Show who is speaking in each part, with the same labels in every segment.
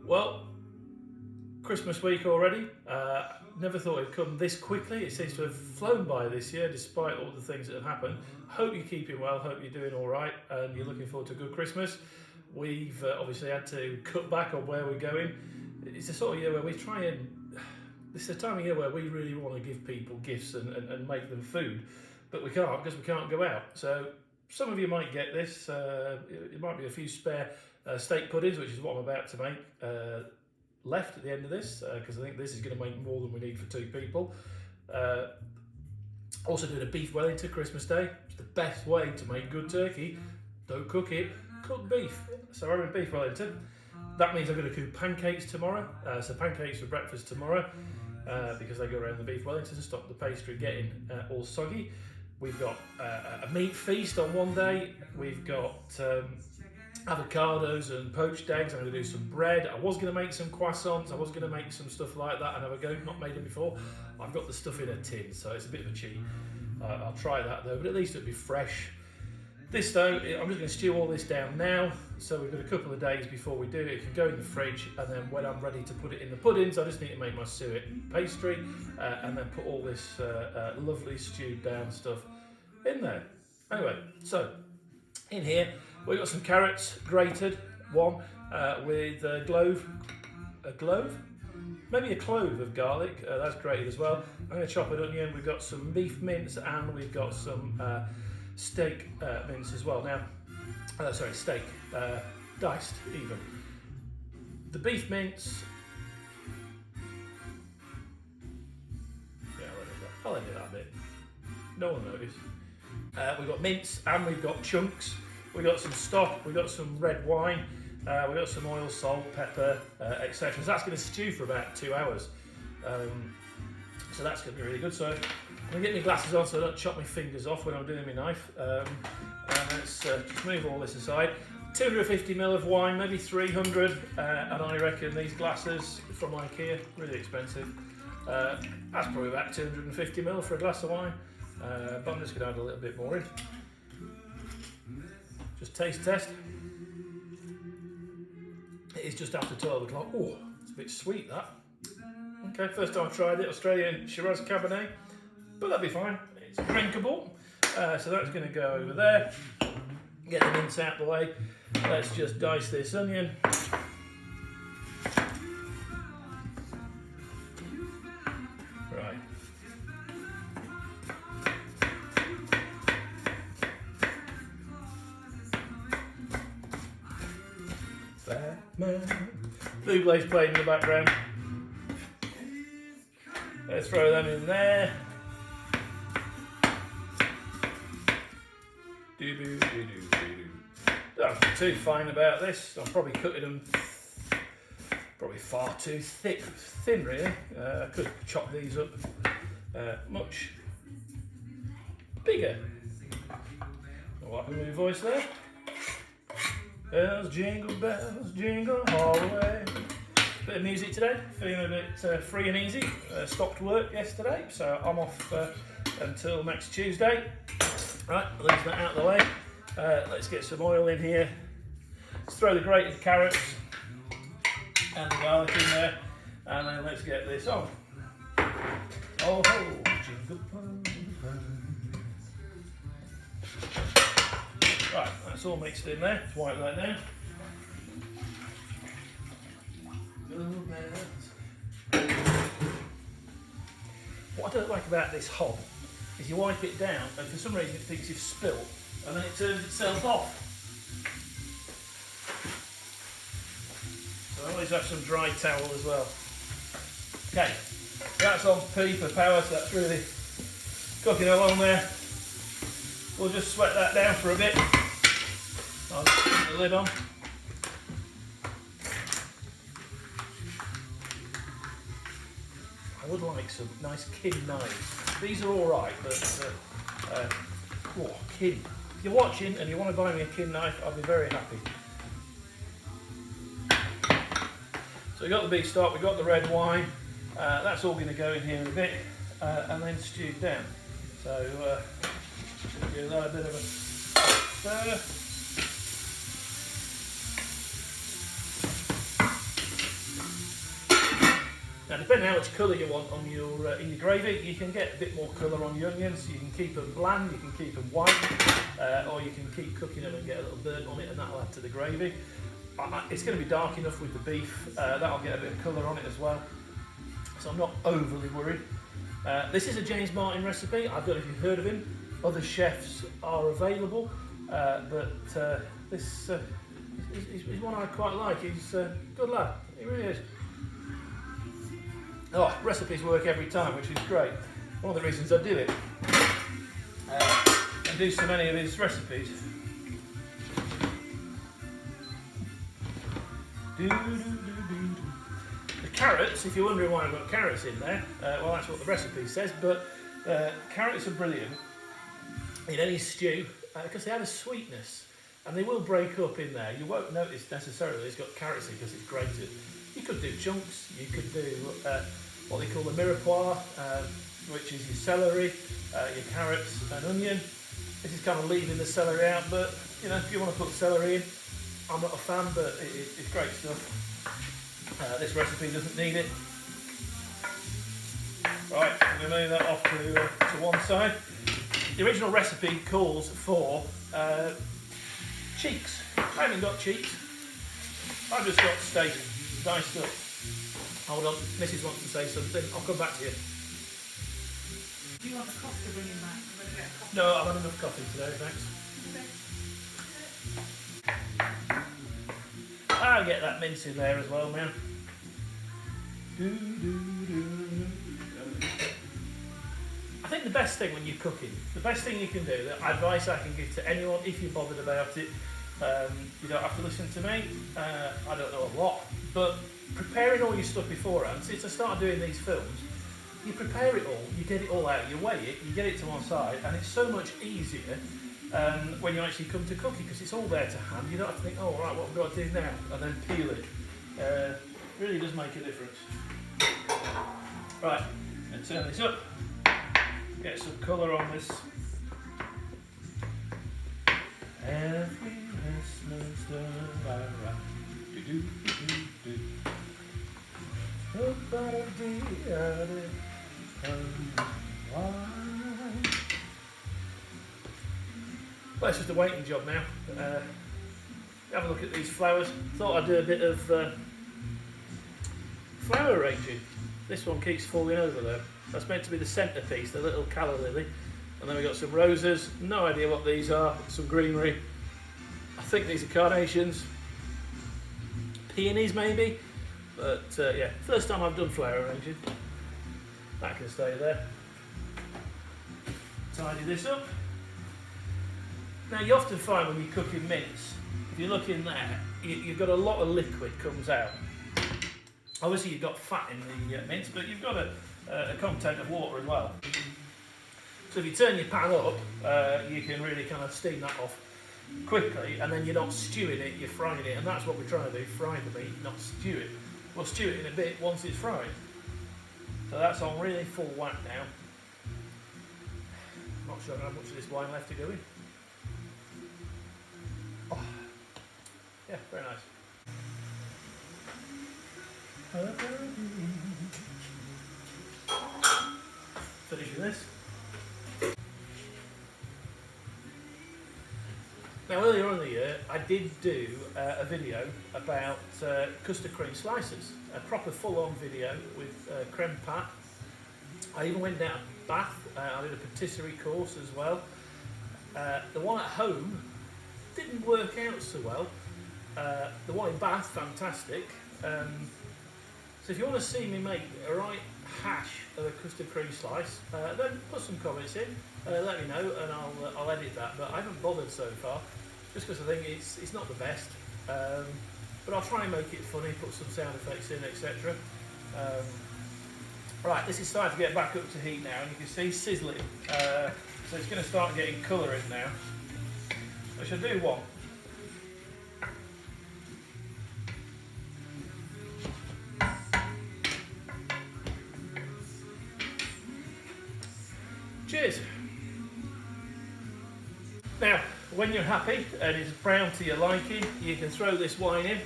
Speaker 1: Well, Christmas week already. Never thought it'd come this quickly. It seems to have flown by this year, despite all the things that have happened. Hope you're keeping well. Hope you're doing all right, and you're looking forward to a good Christmas. We've obviously had to cut back on where we're going. It's a sort of year where we try and. This is a time of year where we really want to give people gifts and make them food, but we can't because we can't go out. So some of you might get this. It might be a few spare steak puddings, which is what I'm about to make. Left at the end of this because I think this is going to make more than we need for two people. Also doing a beef Wellington Christmas Day. It's the best way to make good turkey. Don't cook it, cook beef. So I'm having beef Wellington. That means I'm going to cook pancakes tomorrow. So pancakes for breakfast tomorrow because they go around the beef Wellington to stop the pastry getting all soggy. We've got a meat feast on one day. We've got avocados and poached eggs. I'm going to do some bread. I was going to make some croissants. I was going to make some stuff like that and have a go. Not made them before. I've got the stuff in a tin, so it's a bit of a cheat. I'll try that though, but at least it'll be fresh. This though, I'm just going to stew all this down now. So we've got a couple of days before we do it. It can go in the fridge, and then when I'm ready to put it in the puddings, I just need to make my suet pastry and then put all this lovely stewed down stuff in there. Anyway, so in here we've got some carrots grated, one with a clove, maybe a clove of garlic. That's grated as well. I'm going to chop an onion. We've got some beef mince and we've got some steak mince as well. Now, steak diced even. The beef mince. Yeah, I'll edit that bit. No one noticed. We've got mince and we've got chunks. We've got some stock, we've got some red wine, we've got some oil, salt, pepper, etc. So that's going to stew for about 2 hours. So that's going to be really good. So I'm going to get my glasses on so I don't chop my fingers off when I'm doing my knife. And let's just move all this aside. 250ml of wine, maybe 300, and I reckon these glasses from IKEA, really expensive. That's probably about 250ml for a glass of wine, but I'm just going to add a little bit more in. Just taste test. It is just after 12 o'clock. Oh, it's a bit sweet that. Okay, first time I've tried it, Australian Shiraz Cabernet, but that'll be fine. It's drinkable. So that's going to go over there. Get the mince out of the way. Let's just dice this onion. Right. Batman. Bublé's playing in the background. Let's throw them in there. Don't be too fine about this. I'm probably cutting them probably far too thin really. I could chop these up much bigger. What happened with your voice there? Bells jingle all the way. Bit of music today, feeling a bit free and easy. Stopped work yesterday, so I'm off until next Tuesday. Right, leave that out of the way. Let's get some oil in here. Let's throw the grated carrots and the garlic in there, and then let's get this on. Oh ho, jingle bell. Right, that's all mixed in there. Let's wipe that down. What I don't like about this hob is you wipe it down and for some reason it thinks you've spilt and then it turns itself off. So I always have some dry towel as well. Okay, that's on P for power, so that's really cooking along there. We'll just sweat that down for a bit. I'll just put the lid on. I would like some nice kin knives. These are all right, but kin. If you're watching and you want to buy me a kin knife, I'll be very happy. So we got the beef stock, we got the red wine. That's all going to go in here in a bit, and then stewed down. So give that a bit of a stir. Now, depending on how much colour you want on your in your gravy, you can get a bit more colour on your onions. You can keep them bland, you can keep them white, or you can keep cooking them and get a little burnt on it, and that'll add to the gravy. It's going to be dark enough with the beef, that'll get a bit of colour on it as well, so I'm not overly worried. This is a James Martin recipe. I don't know if you've heard of him. Other chefs are available, but this is one I quite like. He's a good lad, he really is. Oh, recipes work every time, which is great. One of the reasons I do it. And do so many of his recipes. The carrots, if you're wondering why I've got carrots in there, well, that's what the recipe says, but carrots are brilliant in any stew because they have a sweetness and they will break up in there. You won't notice necessarily it's got carrots in because it's grated. You could do chunks, you could do what they call the mirepoix, which is your celery, your carrots and onion. This is kind of leaving the celery out, but you know, if you want to put celery in, I'm not a fan, but it's great stuff. This recipe doesn't need it. Right, I'm going to move that off to one side. The original recipe calls for cheeks. I haven't got cheeks. I've just got steak diced up. Hold on, Mrs. wants to say something. I'll come back to you.
Speaker 2: Do you want the coffee to bring him back?
Speaker 1: No, I've had enough coffee today, thanks. I'll get that mince in there as well, man. I think the best thing when you're cooking, the best thing you can do, the advice I can give to anyone if you're bothered about it, you don't have to listen to me, I don't know a lot, but preparing all your stuff beforehand, since I started doing these films, you prepare it all, you get it all out, you weigh it, you get it to one side, and it's so much easier when you actually come to cooking because it's all there to hand. You don't have to think, oh, right, what have I got to do now? And then peel it. Really does make a difference. Right, let's turn this up. Get some colour on this. Every Westminster right. Do-do-do-do-do. Well, it's just a waiting job now. Have a look at these flowers. Thought I'd do a bit of flower arranging. This one keeps falling over though. That's meant to be the centrepiece, the little calla lily. And then we've got some roses. No idea what these are. Some greenery. I think these are carnations. Peonies maybe. But yeah, first time I've done flower arranging. That can stay there. Tidy this up. Now you often find when you're cooking mince, if you look in there, you've got a lot of liquid comes out. Obviously you've got fat in the mince, but you've got a content of water as well. So if you turn your pan up, you can really kind of steam that off quickly, and then you're not stewing it, you're frying it, and that's what we're trying to do, fry the meat, not stew it. We'll stew it in a bit once it's fried. So that's on really full whack now. Not sure how much of this wine left to go in. Oh. Yeah, very nice. Finishing this. Now earlier on in the year I did do a video about custard cream slices, a proper full-on video with creme pat. I even went down Bath, I did a patisserie course as well. The one at home didn't work out so well. The one in Bath, fantastic. So if you want to see me make a right hash of a custard cream slice, then put some comments in, let me know and I'll edit that, but I haven't bothered so far, just because I think it's not the best, but I'll try and make it funny, put some sound effects in, etc. Right, this is starting to get back up to heat now, and you can see sizzling, so it's going to start getting colour in now, which I do want. Cheers. Now, when you're happy and it's brown to your liking, you can throw this wine in.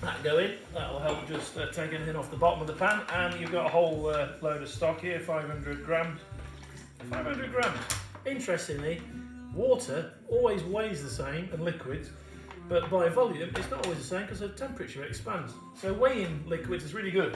Speaker 1: that go in. That will help just take anything off the bottom of the pan. And you've got a whole load of stock here, 500 grams. 500 grams. Interestingly, water always weighs the same and liquids, but by volume it's not always the same because the temperature expands. So weighing liquids is really good.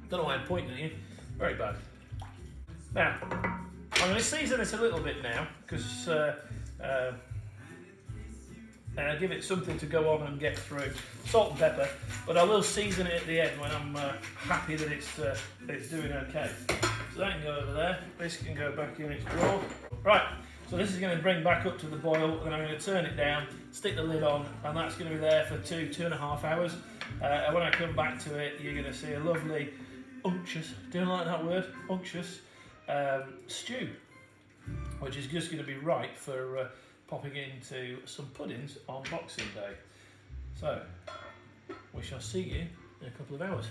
Speaker 1: Don't know why I'm pointing at you. Very bad. Now, I'm going to season this a little bit now because give it something to go on and get through. Salt and pepper, but I will season it at the end when I'm happy that it's doing okay. So that can go over there. This can go back in its drawer. Right. So this is going to bring back up to the boil, and I'm going to turn it down, stick the lid on, and that's going to be there for 2.5 hours. And when I come back to it, you're going to see a lovely unctuous, do you like that word? Unctuous stew, which is just going to be right for popping into some puddings on Boxing Day. So, we shall see you in a couple of hours.